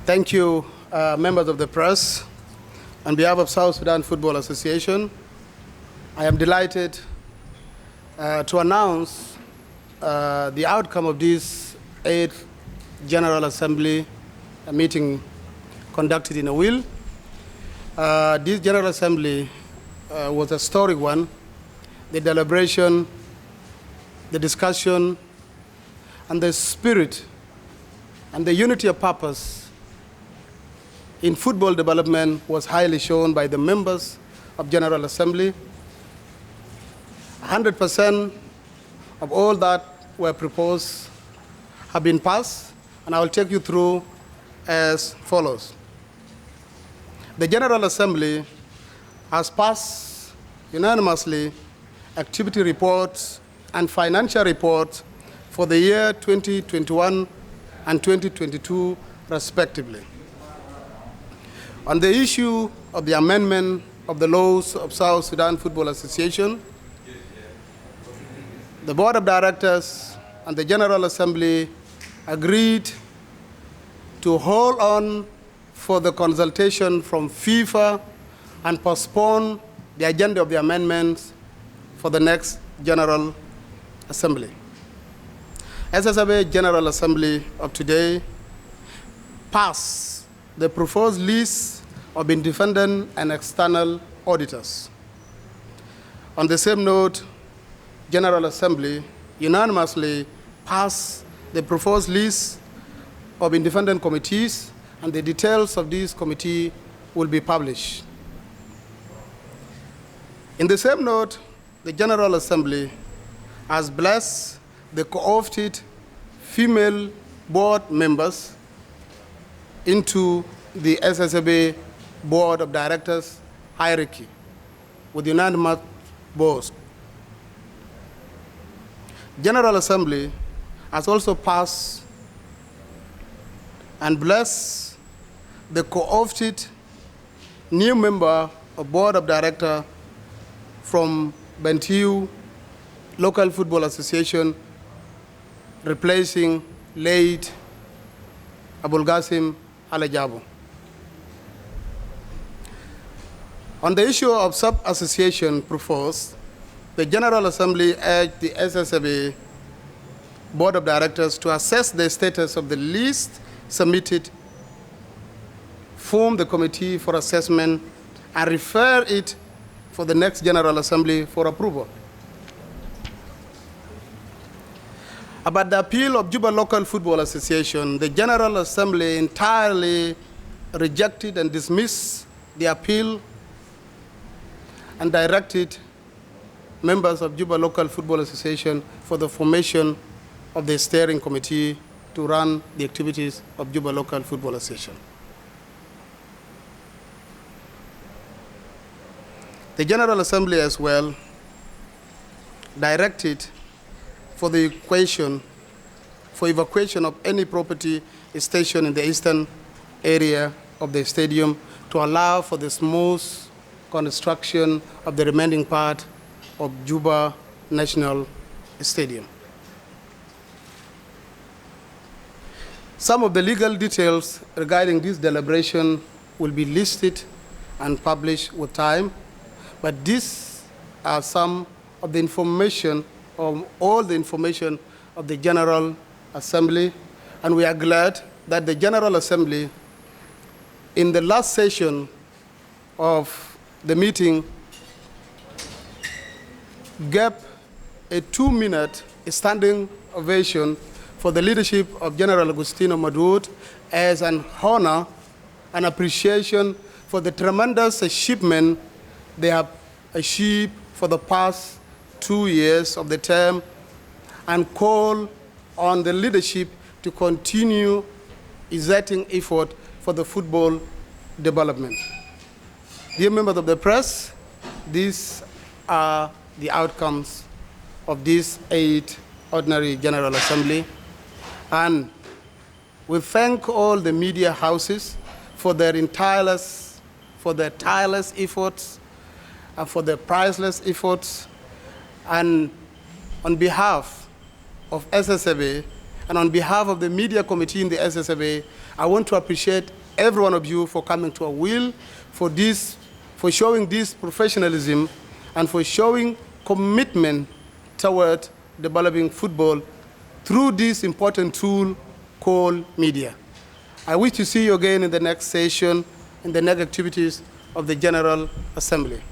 Thank you, members of the press. On behalf of South Sudan Football Association, I am delighted to announce the outcome of this 8th General Assembly meeting conducted in Aweil. This General Assembly was a historic one. The deliberation, the discussion, and the spirit and the unity of purpose in football development was highly shown by the members of General Assembly. 100% of all that were proposed have been passed, and I will take you through as follows. The General Assembly has passed unanimously activity reports and financial reports for the year 2021 and 2022 respectively. On the issue of the amendment of the laws of South Sudan Football Association, the Board of Directors and the General Assembly agreed to hold on for the consultation from FIFA and postpone the agenda of the amendments for the next General Assembly. SSFA General Assembly of today passed the proposed list of independent and external auditors. On the same note, General Assembly unanimously passed the proposed list of independent committees, and the details of this committee will be published. In the same note, the General Assembly has blessed the co-opted female board members into the SSFA Board of Directors hierarchy with unanimous votes. General Assembly has also passed and blessed the co-opted new member of Board of Directors from Bentiu Local Football Association, replacing late Abul Qasim Alajabo. On the issue of sub-association proposed, the General Assembly urged the SSFA Board of Directors to assess the status of the list submitted, form the committee for assessment, and refer it for the next General Assembly for approval. About the appeal of Juba Local Football Association, the General Assembly entirely rejected and dismissed the appeal and directed members of Juba Local Football Association for the formation of the steering committee to run the activities of Juba Local Football Association. The General Assembly as well directed for the evacuation of any property stationed in the eastern area of the stadium to allow for the smooth construction of the remaining part of Juba National Stadium. Some of the legal details regarding this deliberation will be listed and published with time, but these are some of the information, or all the information of the General Assembly, and we are glad that the General Assembly, in the last session of the meeting, gave a 2-minute standing ovation for the leadership of General Agustino Madud as an honor and appreciation for the tremendous achievement they have achieved for the past 2 years of the term, and call on the leadership to continue exerting effort for the football development. Dear members of the press, these are the outcomes of this 8th Ordinary General Assembly, and we thank all the media houses for their tireless efforts and for their priceless efforts. And on behalf of SSFA and on behalf of the media committee in the SSFA, I want to appreciate every one of you for coming to Aweil, for showing this professionalism and for showing commitment toward developing football through this important tool called media. I wish to see you again in the next session, in the next activities of the General Assembly.